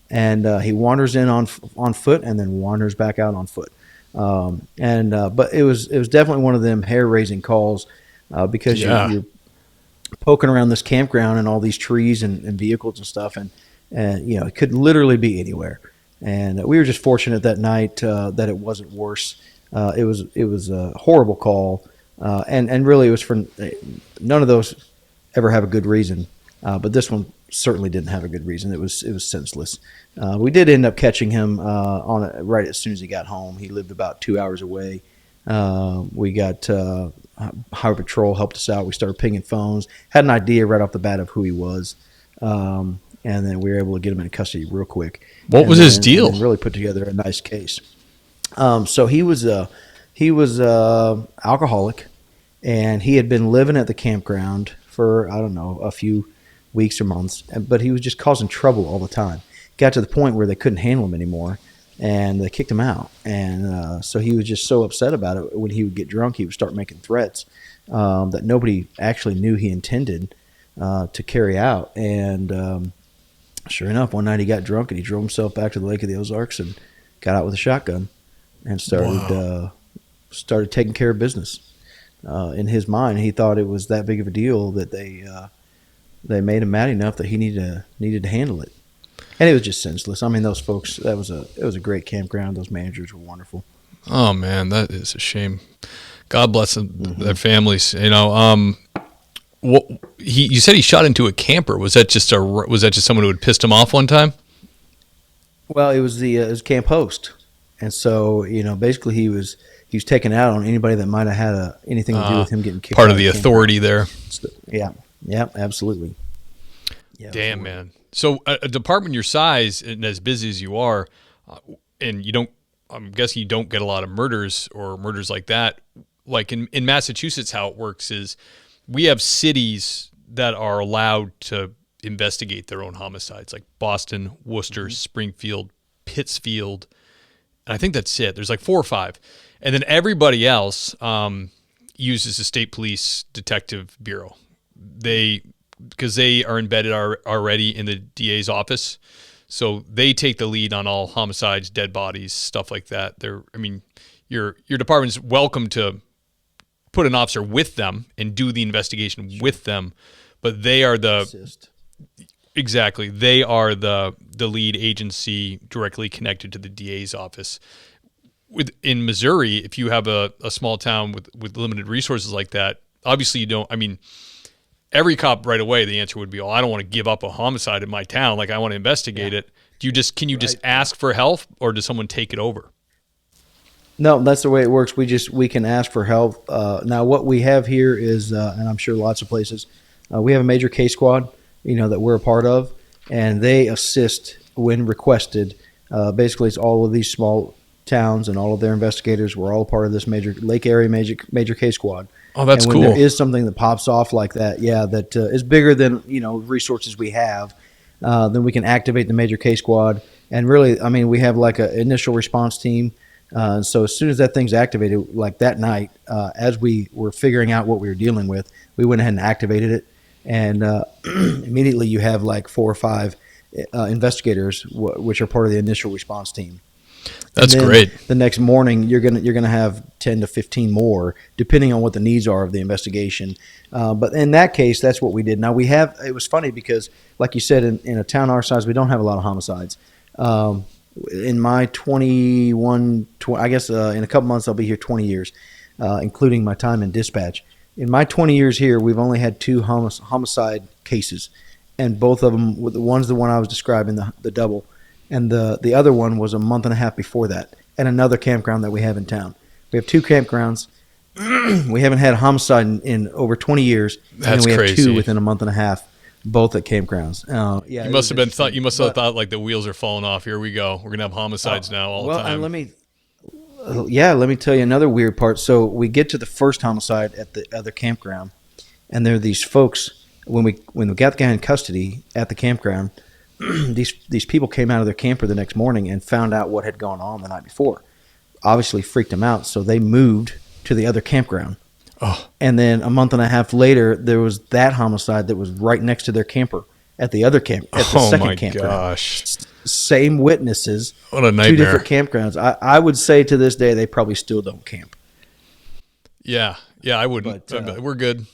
and he wanders in on foot and then wanders back out on foot. But it was definitely one of them hair raising calls because poking around this campground and all these trees and vehicles and stuff, and it could literally be anywhere. And we were just fortunate that night that it wasn't worse. It was a horrible call, and really it was for none of those ever have a good reason, but this one certainly didn't have a good reason. It was senseless. We did end up catching him right as soon as he got home. He lived about 2 hours away. We got Highway Patrol helped us out. We started pinging phones. Had an idea right off the bat of who he was, and then we were able to get him in custody real quick. What was his deal? And really put together a nice case. So he was alcoholic, and he had been living at the campground for, I don't know, a few weeks or months, but he was just causing trouble all the time. Got to the point where they couldn't handle him anymore, and they kicked him out. And so he was just so upset about it. When he would get drunk, he would start making threats that nobody actually knew he intended to carry out. And sure enough, one night he got drunk and he drove himself back to the Lake of the Ozarks and got out with a shotgun and started taking care of business. In his mind, he thought it was that big of a deal that they made him mad enough that he needed to handle it. And it was just senseless. I mean, those folks, it was a great campground. Those managers were wonderful. Oh man, that is a shame. God bless them, their families. You said he shot into a camper. Was that just someone who had pissed him off one time? Well, it was his camp host, and so basically he was taking out on anybody that might have had anything to do with him getting kicked. Part of the authority there. Yeah, absolutely. Yeah, damn, man. So a department your size and as busy as you are, and I'm guessing you don't get a lot of murders or murders like that. Like in Massachusetts, how it works is we have cities that are allowed to investigate their own homicides, like Boston, Worcester, Springfield, Pittsfield, and I think that's it. There's like 4 or 5. And then everybody else uses the state police detective bureau. Because they are embedded already in the DA's office. So they take the lead on all homicides, dead bodies, stuff like that. Your department's welcome to put an officer with them and do the investigation with them, but they are exactly. They are the lead agency directly connected to the DA's office. In Missouri, if you have a small town with limited resources like that, obviously you don't. Every cop right away, the answer would be, I don't want to give up a homicide in my town. Like, I want to investigate it. Can you just ask for help, or does someone take it over? No, that's the way it works. We can ask for help. Now, what we have here is, and I'm sure lots of places, we have a major case squad, that we're a part of, and they assist when requested. Basically, it's all of these small towns and all of their investigators. We're all part of this major Lake area major case squad. Oh, that's cool. When there is something that pops off like that, that is bigger than resources we have, then we can activate the major case squad. And really, we have like an initial response team. So as soon as that thing's activated, like that night, as we were figuring out what we were dealing with, we went ahead and activated it. And immediately you have like 4 or 5 investigators, which are part of the initial response team. That's great. The next morning, you're gonna have 10 to 15 more, depending on what the needs are of the investigation. But in that case, that's what we did. Now it was funny because, like you said, in a town our size, we don't have a lot of homicides. In my 21, I guess in a couple months I'll be here 20 years, including my time in dispatch. In my 20 years here, we've only had 2 homicide cases, and both of them, one's the one I was describing, the double. And the other one was a month and a half before that at another campground that we have in town. We have 2 campgrounds. We haven't had a homicide in over 20 years. That's and we crazy. have 2 within a month and a half, both at campgrounds. You must have thought like the wheels are falling off. Here we go. We're gonna have homicides now all the time. And let me tell you another weird part. So we get to the first homicide at the other campground, and there are these folks. When we got the guy in custody at the campground, these people came out of their camper the next morning and found out what had gone on the night before. Obviously freaked them out, so they moved to the other campground. Oh. And then a month and a half later, there was that homicide that was right next to their camper at the other second campground. Oh my gosh! Same witnesses. What a nightmare! 2 different campgrounds. I would say to this day they probably still don't camp. Yeah, I wouldn't. But we're good.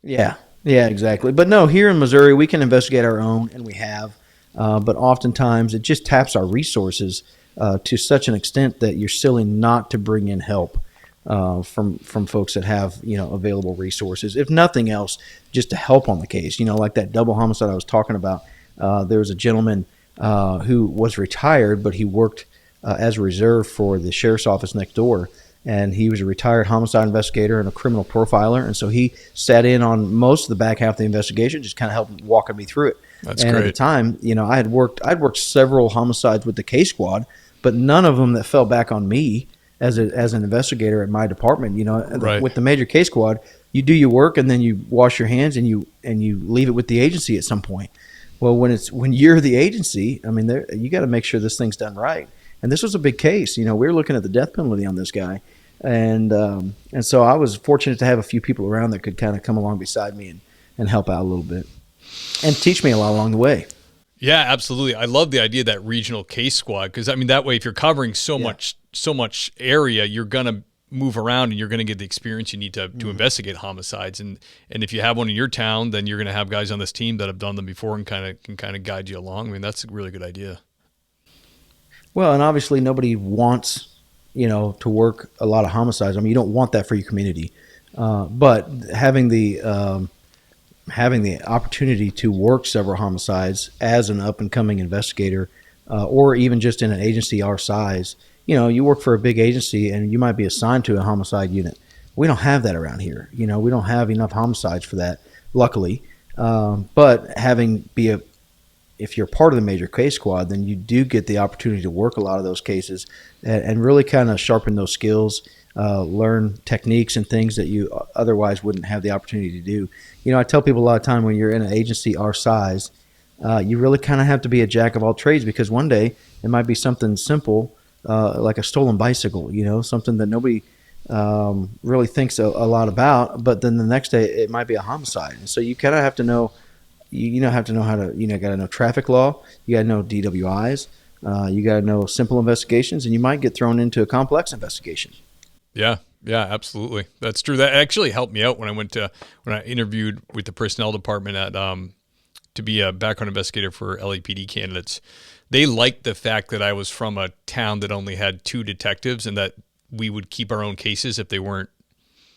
Yeah. Yeah, exactly. But no, here in Missouri, we can investigate our own, and we have. But oftentimes, it just taps our resources to such an extent that you're silly not to bring in help from folks that have available resources. If nothing else, just to help on the case. Like that double homicide I was talking about. There was a gentleman who was retired, but he worked as a reserve for the sheriff's office next door. And he was a retired homicide investigator and a criminal profiler. And so he sat in on most of the back half of the investigation, just kind of helping walking me through it. That's and great. At the time, I'd worked several homicides with the case squad, but none of them that fell back on me as an investigator at my department. Right. With the major case squad, you do your work and then you wash your hands and you leave it with the agency at some point. Well, when you're the agency, I mean, you got to make sure this thing's done right. And this was a big case. We were looking at the death penalty on this guy. And so I was fortunate to have a few people around that could kind of come along beside me and help out a little bit and teach me a lot along the way. Yeah, absolutely. I love the idea of that regional case squad because, I mean, that way if you're covering so much area, you're going to move around and you're going to get the experience you need to investigate homicides. And if you have one in your town, then you're going to have guys on this team that have done them before and can kind of guide you along. I mean, that's a really good idea. Well, and obviously nobody wants to work a lot of homicides. I mean, you don't want that for your community. But having the opportunity to work several homicides as an up-and-coming investigator, or even just in an agency our size, you work for a big agency and you might be assigned to a homicide unit. We don't have that around here. We don't have enough homicides for that, luckily. But if you're part of the major case squad, then you do get the opportunity to work a lot of those cases and really kind of sharpen those skills, learn techniques and things that you otherwise wouldn't have the opportunity to do. I tell people a lot of time when you're in an agency our size, you really kind of have to be a jack of all trades because one day it might be something simple like a stolen bicycle, something that nobody really thinks a lot about, but then the next day it might be a homicide. And so you kind of have to know. You have to know how to, got to know traffic law. You got to know DWIs. You got to know simple investigations, and you might get thrown into a complex investigation. Yeah, absolutely. That's true. That actually helped me out when I interviewed with the personnel department to be a background investigator for LAPD candidates. They liked the fact that I was from a town that only had 2 detectives, and that we would keep our own cases if the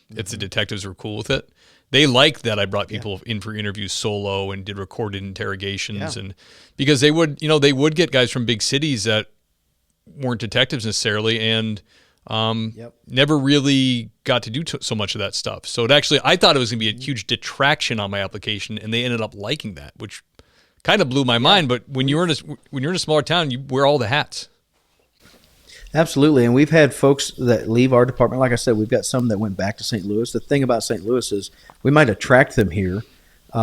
detectives were cool with it. They liked that I brought people in for interviews solo and did recorded interrogations, and because they would get guys from big cities that weren't detectives necessarily, and never really got to do so much of that stuff. So I thought it was going to be a huge detraction on my application, and they ended up liking that, which kind of blew my mind. But when you're in a smaller town, you wear all the hats. Absolutely, and we've had folks that leave our department. Like I said, we've got some that went back to St. Louis. The thing about St. Louis is we might attract them here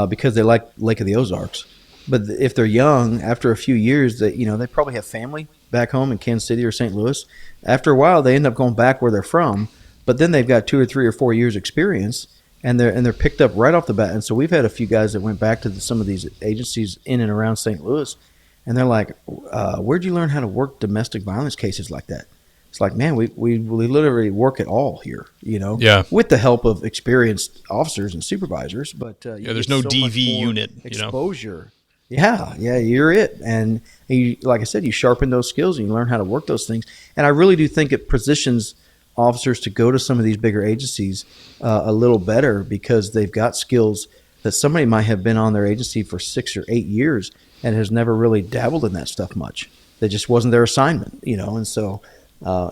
because they like Lake of the Ozarks. But if they're young, after a few years, they probably have family back home in Kansas City or St. Louis. After a while, they end up going back where they're from. But then they've got 2 or 3 or 4 years experience, and they're picked up right off the bat. And so we've had a few guys that went back to some of these agencies in and around St. Louis. And they're like, where'd you learn how to work domestic violence cases like that? It's like, man, we literally work it all here, with the help of experienced officers and supervisors. But there's no DV unit, exposure. Yeah, you're it. And like I said, you sharpen those skills and you learn how to work those things. And I really do think it positions officers to go to some of these bigger agencies a little better because they've got skills that somebody might have been on their agency for 6 or 8 years and has never really dabbled in that stuff much. That just wasn't their assignment, and so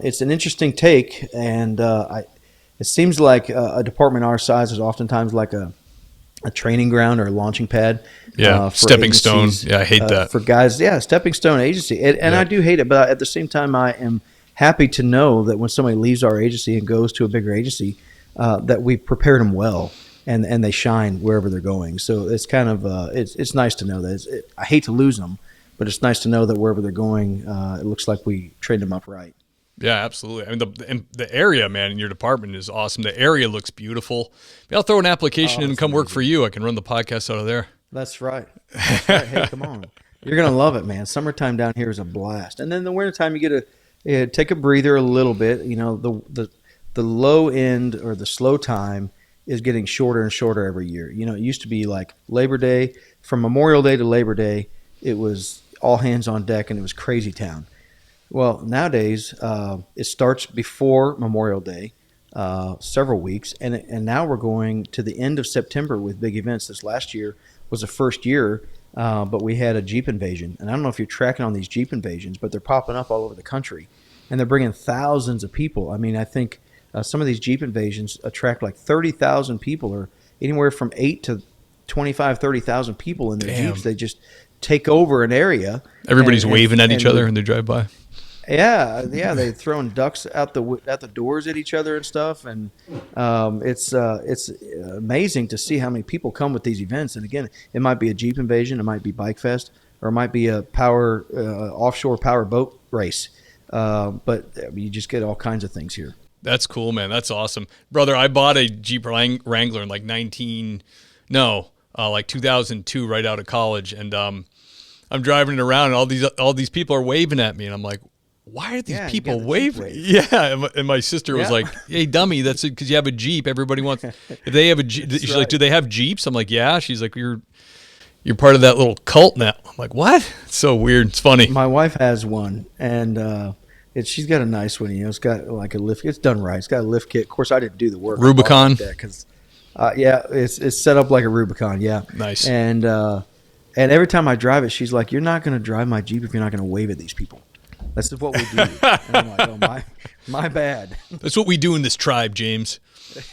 it's an interesting take. And it seems like a department our size is oftentimes like a training ground or a launching pad. For stepping stone. Yeah, I hate that. For guys, stepping stone agency. And I do hate it, but at the same time, I am happy to know that when somebody leaves our agency and goes to a bigger agency, that we prepared them well. And they shine wherever they're going. So it's kind of it's nice to know that. I hate to lose them, but it's nice to know that wherever they're going, it looks like we trained them up right. Yeah, absolutely. I mean, the area, man, in your department is awesome. The area looks beautiful. Maybe I'll throw an application in and come work for you. I can run the podcast out of there. That's right. Hey, come on. You're going to love it, man. Summertime down here is a blast. And then the wintertime, you get to take a breather a little bit. The low end or the slow time is getting shorter and shorter every year. You know, it used to be like Labor Day, from Memorial Day to Labor Day, it was all hands on deck and it was crazy town. Well, nowadays, it starts before Memorial Day, several weeks, and now we're going to the end of September with big events. This last year was the first year, but we had a Jeep invasion. And I don't know if you're tracking on these Jeep invasions, but they're popping up all over the country. And they're bringing thousands of people. I mean, I think some of these Jeep invasions attract like 30,000 people, or anywhere from 8 to 25, 30,000 people in their Jeeps. They just take over an area. Everybody's waving at each other when they drive by. Yeah, they're throwing ducks out the doors at each other and stuff, and it's amazing to see how many people come with these events. And again, it might be a Jeep invasion, it might be Bike Fest, or it might be a offshore power boat race. But you just get all kinds of things here. That's cool, man. That's awesome, brother. I bought a Jeep Wrangler in like 2002, right out of college, and I'm driving it around, and all these people are waving at me, and I'm like, why are these people waving? Yeah, and my sister was like, "Hey, dummy, that's it, because you have a Jeep. Everybody wants. If they have a Jeep, she's like, do they have Jeeps? I'm like, yeah. She's like, you're part of that little cult now. I'm like, what? It's so weird. It's funny. My wife has one, and she's got a nice one. You know, it's got like a lift. It's done right. It's got a lift kit. Of course, I didn't do the work. Rubicon. Because, it's set up like a Rubicon. Yeah, nice. And every time I drive it, she's like, "You're not going to drive my Jeep if you're not going to wave at these people." That's what we do. And I'm like, oh, my bad. That's what we do in this tribe, James.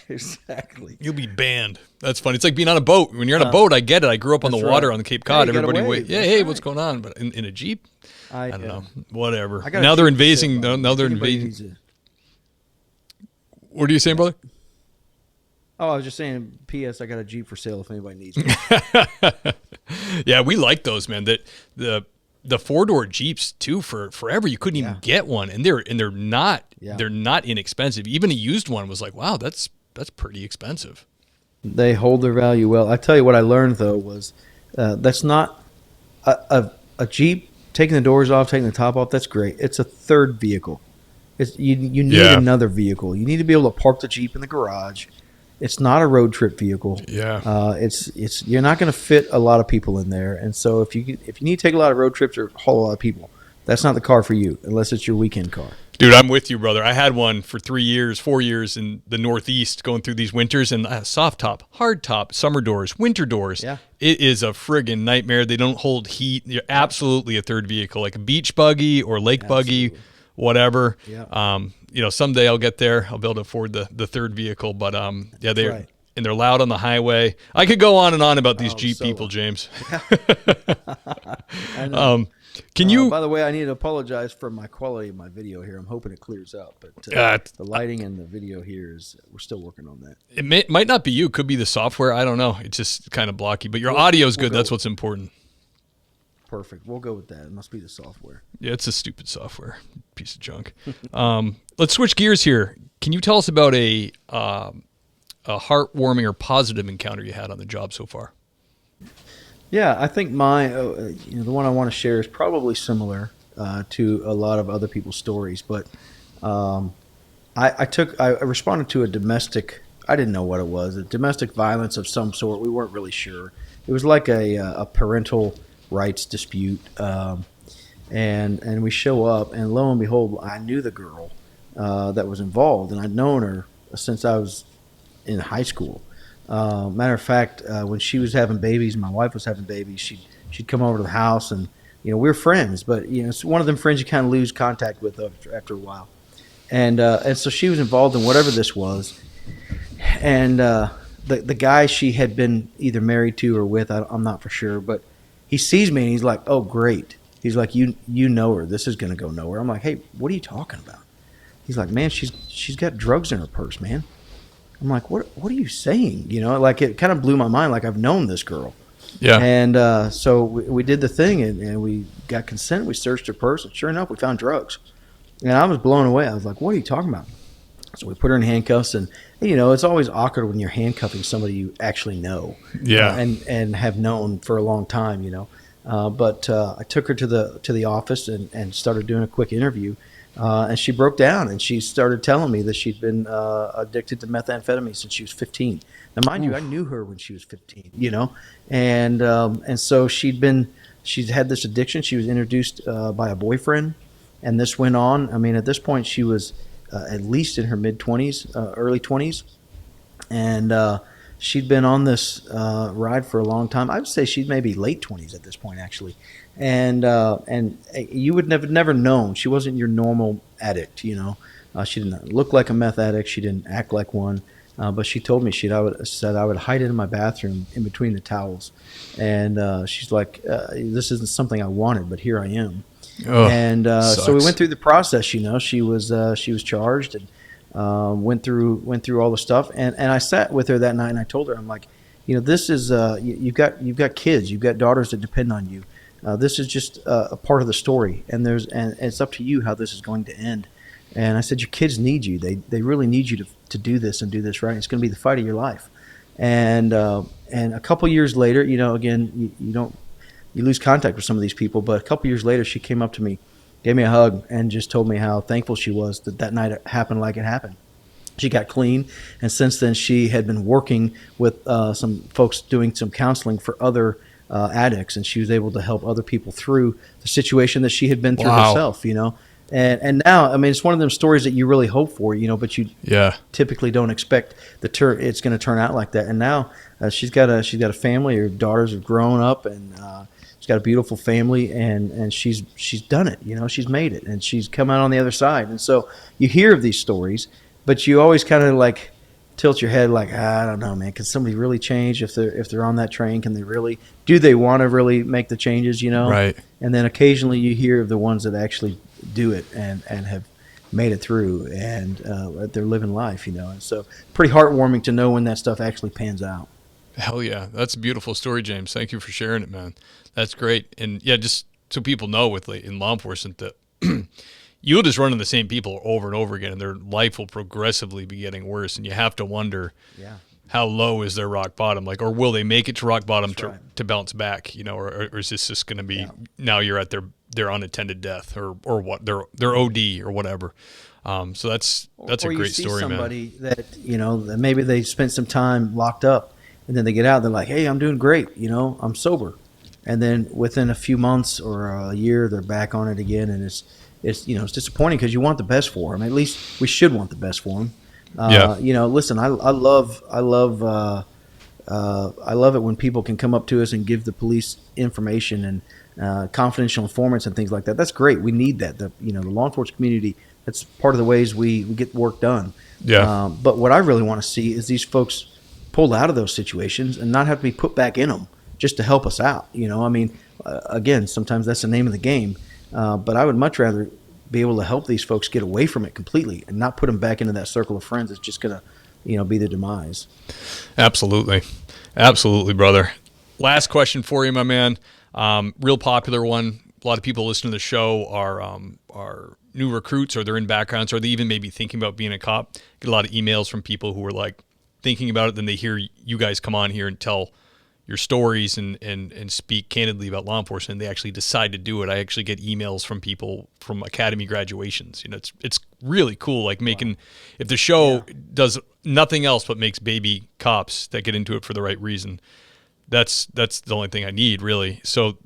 Exactly. You'll be banned. That's funny. It's like being on a boat. When you're on a boat, I get it. I grew up on the water on the Cape Cod. Everybody wait. Yeah, hey, what's going on? But in a Jeep, I don't know. Whatever. Now they're invading. Now they're invading. What are you saying, brother? Oh, I was just saying, P.S. I got a Jeep for sale if anybody needs it. Yeah, we like those, man. The 4-door Jeeps too. For forever, you couldn't even get one, and they're not inexpensive. Even a used one was like, wow, that's pretty expensive. They hold their value well. I tell you what I learned though was that's not a Jeep taking the doors off, taking the top off. That's great. It's a third vehicle. You need another vehicle. You need to be able to park the Jeep in the garage. It's not a road trip vehicle. Yeah. It's you're not going to fit a lot of people in there, and so if you need to take a lot of road trips or haul a lot of people, that's not the car for you unless it's your weekend car. Dude, I'm with you, brother. I had one for 4 years in the Northeast going through these winters, and soft top, hard top, summer doors, winter doors. Yeah. It is a friggin' nightmare. They don't hold heat. You're absolutely a third vehicle, like a beach buggy or lake buggy, whatever. Yeah. Someday I'll get there. I'll be able to afford the third vehicle, but and they're loud on the highway. I could go on and on about these Jeep people, James. I know. Can you? By the way, I need to apologize for my quality of my video here. I'm hoping it clears up, but the lighting and the video here we're still working on that. It might not be you. It could be the software. I don't know. It's just kind of blocky, but your audio is good. That's what's important. Perfect. We'll go with that. It must be the software. Yeah, it's a stupid software. Piece of junk. Let's switch gears here. Can you tell us about a heartwarming or positive encounter you had on the job so far? Yeah, I think the one I want to share is probably similar to a lot of other people's stories, but I responded to a domestic. I didn't know what it was. A domestic violence of some sort. We weren't really sure. It was like a parental rights dispute, and we show up, and lo and behold, I knew the girl that was involved, and I'd known her since I was in high school. Matter of fact, when she was having babies, my wife was having babies, she'd come over to the house, and we were friends, but it's one of them friends you kind of lose contact with after a while, and so she was involved in whatever this was, and the guy she had been either married to or with, I'm not for sure, but he sees me and he's like, "Oh, great." He's like, "You know her. This is going to go nowhere." I'm like, "Hey, what are you talking about?" He's like, "Man, she's got drugs in her purse, man." I'm like, "What are you saying?" Like it kind of blew my mind. Like I've known this girl. Yeah. And so we did the thing and we got consent. We searched her purse and sure enough, we found drugs. And I was blown away. I was like, "What are you talking about?" So we put her in handcuffs, and it's always awkward when you're handcuffing somebody you actually know, and have known for a long time, But I took her to the office and started doing a quick interview, And she broke down and she started telling me that she'd been addicted to methamphetamine since she was 15. Now, mind you, I knew her when she was 15, and so she'd had this addiction. She was introduced by a boyfriend, and this went on. I mean, at this point, she was at least in her mid-20s, early 20s, and she'd been on this ride for a long time. I would say she'd maybe late 20s at this point, actually. And you would never known. She wasn't your normal addict, She didn't look like a meth addict. She didn't act like one. But she told me said I would hide it in my bathroom in between the towels. And she's like, this isn't something I wanted, but here I am. Oh, and so we went through the process. She was charged and went through all the stuff. And I sat with her that night and I told her, I'm like, this is you've got kids, you've got daughters that depend on you. This is just a part of the story, and it's up to you how this is going to end. And I said, your kids need you. They really need you to do this and do this right. It's going to be the fight of your life. And a couple years later, again, you lose contact with some of these people, but a couple years later, she came up to me, gave me a hug, and just told me how thankful she was that night it happened like it happened. She got clean, and since then she had been working with some folks doing some counseling for other addicts, and she was able to help other people through the situation that she had been through herself, And now, I mean, it's one of them stories that you really hope for, but you typically don't expect it's going to turn out like that. And now she's got a family. Her daughters have grown up, and she's got a beautiful family, and she's done it. She's made it, and she's come out on the other side. And so you hear of these stories, but you always kind of like tilt your head like, I don't know, man. Can somebody really change if they're on that train? Can they really? Do they want to really make the changes? Right. And then occasionally you hear of the ones that actually do it and have made it through, and they're living life. And so pretty heartwarming to know when that stuff actually pans out. Hell yeah, that's a beautiful story, James. Thank you for sharing it, man. That's great. And yeah, just so people know, in law enforcement, that you'll just run into the same people over and over again, and their life will progressively be getting worse. And you have to wonder, how low is their rock bottom? Or will they make it to rock bottom to bounce back? Or is this just going to be now you're at their unattended death or what their OD or whatever. So that's a great story, man. Or you see somebody that maybe they spent some time locked up, and then they get out. They're like, hey, I'm doing great. I'm sober, and then within a few months or a year, they're back on it again, and it's disappointing because you want the best for them. At least we should want the best for them. Listen, I love it when people can come up to us and give the police information and confidential informants and things like that. That's great. We need that. The law enforcement community, that's part of the ways we get work done. Yeah. But what I really want to see is these folks pulled out of those situations and not have to be put back in them just to help us out. Again, sometimes that's the name of the game. But I would much rather be able to help these folks get away from it completely and not put them back into that circle of friends. It's just going to, be their demise. Absolutely. Absolutely, brother. Last question for you, my man. Real popular one. A lot of people listening to the show are new recruits, or they're in backgrounds, or they even maybe thinking about being a cop. Get a lot of emails from people who are like thinking about it. Then they hear you guys come on here and tell your stories and speak candidly about law enforcement, and they actually decide to do it. I actually get emails from people from academy graduations. It's really cool. Like if the show does nothing else but makes baby cops that get into it for the right reason, that's the only thing I need, really. So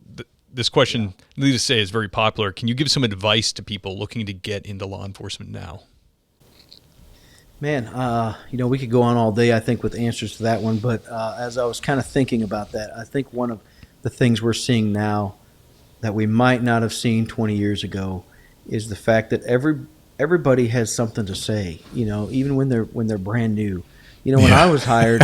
this question, needless to say, is very popular. Can you give some advice to people looking to get into law enforcement now? Man, we could go on all day, I think, with answers to that one. But as I was kind of thinking about that, I think one of the things we're seeing now that we might not have seen 20 years ago is the fact that everybody has something to say. Even when they're brand new. When I was hired,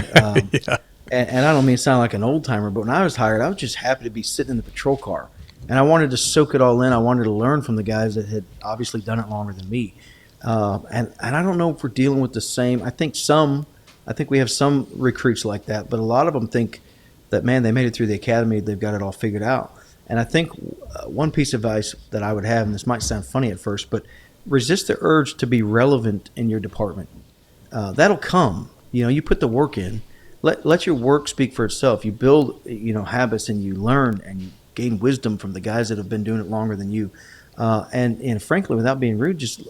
and I don't mean to sound like an old timer, but when I was hired, I was just happy to be sitting in the patrol car, and I wanted to soak it all in. I wanted to learn from the guys that had obviously done it longer than me. And I don't know if we're dealing with the same. I think we have some recruits like that, but a lot of them think that, man, they made it through the academy, they've got it all figured out. And I think one piece of advice that I would have, and this might sound funny at first, but resist the urge to be relevant in your department. That'll come. You put the work in. Let your work speak for itself. You build, habits, and you learn and you gain wisdom from the guys that have been doing it longer than you. And frankly, without being rude, just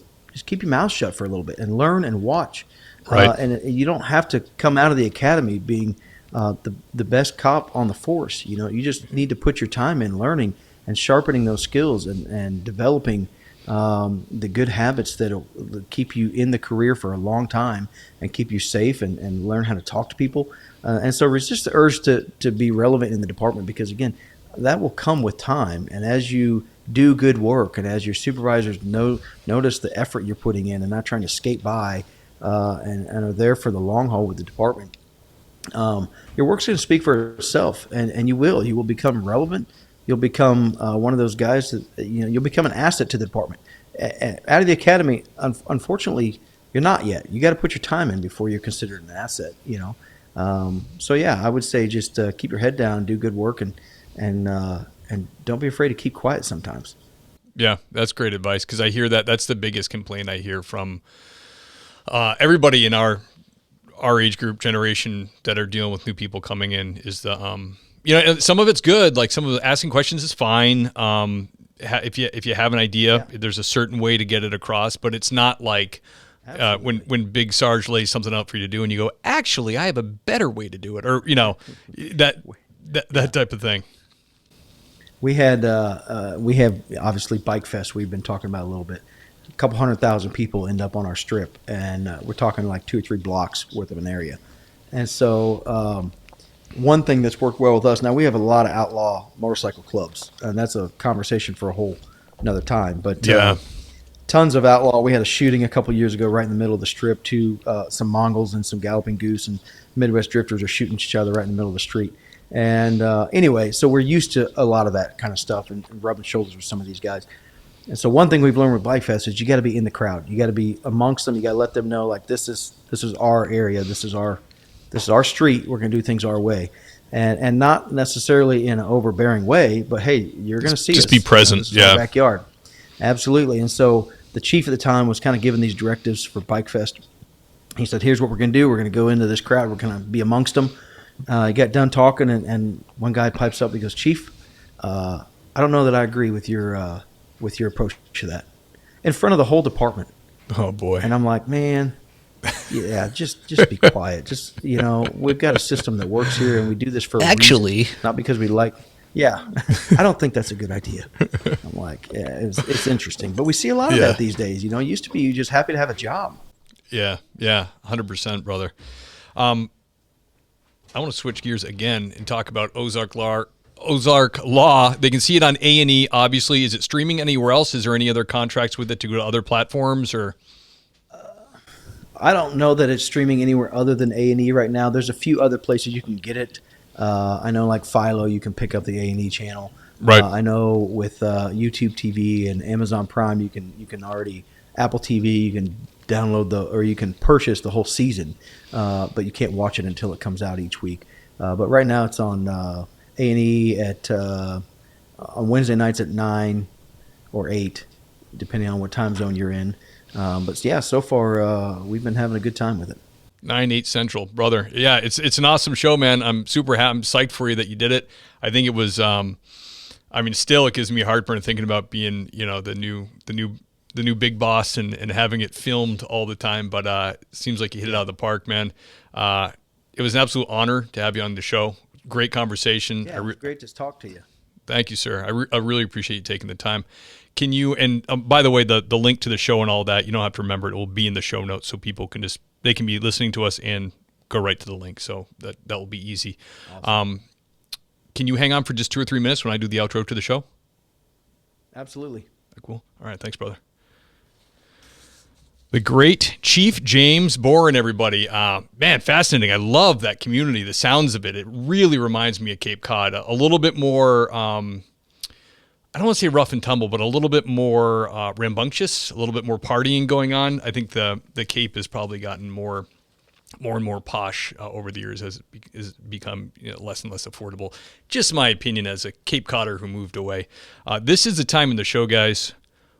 keep your mouth shut for a little bit and learn and watch. Right. And you don't have to come out of the academy being the best cop on the force. You just need to put your time in learning and sharpening those skills and developing the good habits that'll keep you in the career for a long time and keep you safe and learn how to talk to people. And so resist the urge to be relevant in the department, because, again, that will come with time. And as you do good work and as your supervisors notice the effort you're putting in and not trying to skate by and are there for the long haul with the department, your work's going to speak for itself, and you will become relevant. You'll become one of those guys that, you'll become an asset to the department. Out of the academy, unfortunately, you're not yet. You got to put your time in before you're considered an asset. So yeah, I would say just keep your head down, do good work, and don't be afraid to keep quiet sometimes. Yeah, that's great advice, because I hear that's the biggest complaint I hear from everybody in our age group generation that are dealing with new people coming in is the some of it's good, like some of the asking questions is fine. If you have an idea, there's a certain way to get it across, but it's not like when Big Sarge lays something out for you to do and you go, actually, I have a better way to do it, or that type of thing. We have obviously Bike Fest. We've been talking about a little bit. A couple 100,000 people end up on our strip, and we're talking like 2 or 3 blocks worth of an area. And so one thing that's worked well with us, now we have a lot of outlaw motorcycle clubs, and that's a conversation for a whole another time. But tons of outlaw. We had a shooting a couple years ago right in the middle of the strip. Some Mongols and some Galloping Goose and Midwest drifters are shooting each other right in the middle of the street. And anyway, so we're used to a lot of that kind of stuff and rubbing shoulders with some of these guys. And so one thing we've learned with Bike Fest is you got to be in the crowd. You got to be amongst them. You got to let them know, like, this is our area. This is our street. We're going to do things our way, and not necessarily in an overbearing way. But hey, you're going to see just us. Be present. This is our backyard. Absolutely. And so the chief at the time was kind of giving these directives for Bike Fest. He said, "Here's what we're going to do. We're going to go into this crowd. We're going to be amongst them." He got done talking, and one guy pipes up. He goes, "Chief, I don't know that I agree with your approach to that," in front of the whole department. Oh boy! And I'm like, man, yeah, just be quiet. Just we've got a system that works here, and we do this for a reason, not because we like. Yeah, I don't think that's a good idea. I'm like, yeah, it's interesting, but we see a lot of that these days. It used to be you just happy to have a job. Yeah, 100%, brother. I want to switch gears again and talk about Ozark Law. They can see it on A&E, obviously. Is it streaming anywhere else? Is there any other contracts with it to go to other platforms? Or I don't know that it's streaming anywhere other than A&E right now. There's a few other places you can get it. I know, like Philo, you can pick up the A&E channel. Right. I know with YouTube TV and Amazon Prime, you can already, Apple TV, you can download or you can purchase the whole season, but you can't watch it until it comes out each week. But right now it's on A&E on Wednesday nights at 9 or 8, depending on what time zone you're in. But yeah, so far we've been having a good time with it. 9/8 Central, brother. Yeah, it's an awesome show, man. I'm super happy. I'm psyched for you that you did it. I think it was. Still, it gives me heartburn thinking about being, the new big boss and having it filmed all the time. But it seems like you hit it out of the park, man. It was an absolute honor to have you on the show. Great conversation. Yeah, it was great to talk to you. Thank you, sir. I really appreciate you taking the time. Can you, and by the way, the link to the show and all that, you don't have to remember it. It will be in the show notes, so people can they can be listening to us and go right to the link. So that will be easy. Awesome. Can you hang on for just 2 or 3 minutes when I do the outro to the show? Absolutely. Cool. All right. Thanks, brother. The great Chief James Boren, everybody. Man, fascinating. I love that community, the sounds of it. It really reminds me of Cape Cod. A little bit more, I don't want to say rough and tumble, but a little bit more rambunctious, a little bit more partying going on. I think the Cape has probably gotten more and more posh over the years as it has become less and less affordable. Just my opinion as a Cape Codder who moved away. This is the time in the show, guys,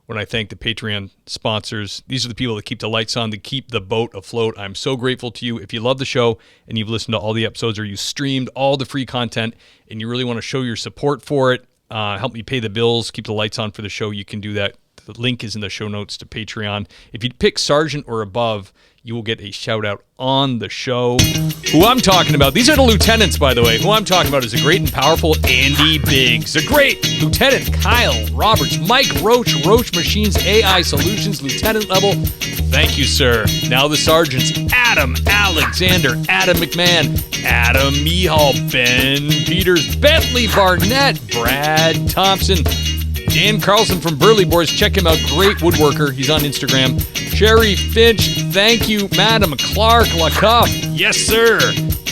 when I thank the Patreon sponsors. These are the people that keep the lights on, that keep the boat afloat. I'm so grateful to you. If you love the show and you've listened to all the episodes or you streamed all the free content and you really want to show your support for it, help me pay the bills, keep the lights on for the show, you can do that. The link is in the show notes to Patreon. If you pick Sergeant or above, you will get a shout out on the show. Who I'm talking about, these are the lieutenants, by the way. Who I'm talking about is the great and powerful Andy Biggs. The great Lieutenant Kyle Roberts, Mike Roach, Roach Machines AI Solutions, Lieutenant level. Thank you, sir. Now the sergeants, Adam Alexander, Adam McMahon, Adam Mihal, Ben Peters, Bentley Barnett, Brad Thompson, Dan Carlson from Burley Boys. Check him out. Great woodworker. He's on Instagram. Sherry Finch. Thank you. Madam Clark LaCuff. Yes, sir.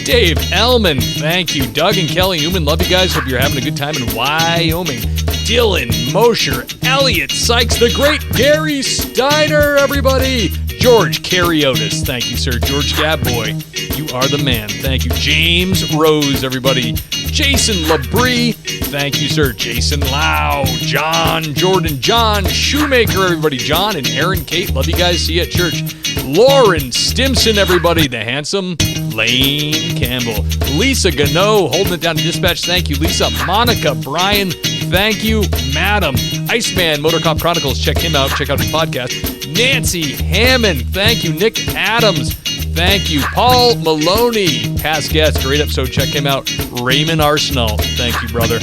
Dave Ellman. Thank you. Doug and Kelly Newman. Love you guys. Hope you're having a good time in Wyoming. Dylan Mosher. Elliot Sykes. The great Gary Steiner, everybody. George Cariotis. Thank you, sir. George Gabboy. You are the man. Thank you. James Rose, everybody. Jason Labrie. Thank you, sir. Jason Lau. John Jordan. John Shoemaker, everybody. John and Aaron Kate. Love you guys. See you at church. Lauren Stimson, everybody. The handsome Lane Campbell. Lisa Gano, holding it down to dispatch. Thank you, Lisa. Monica Bryan. Thank you, Madam. Iceman Motor Cop Chronicles. Check him out. Check out his podcast. Nancy Hammond. Thank you. Nick Adams. Thank you. Paul Maloney, past guest. Great episode. Check him out. Raymond Arsenal. Thank you, brother.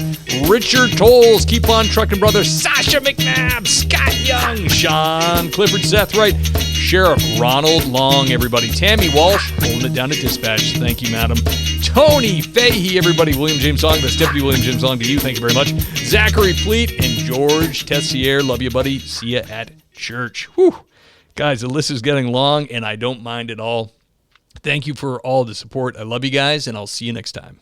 Richard Tolles. Keep on trucking, brother. Sasha McNabb. Scott Young. Sean Clifford. Seth Wright. Sheriff Ronald Long, everybody. Tammy Walsh, holding it down at dispatch. Thank you, madam. Tony Fahey, everybody. William James Long. That's Deputy William James Long to you. Thank you very much. Zachary Pleat and George Tessier. Love you, buddy. See you at church. Whew. Guys, the list is getting long, and I don't mind at all. Thank you for all the support. I love you guys, and I'll see you next time.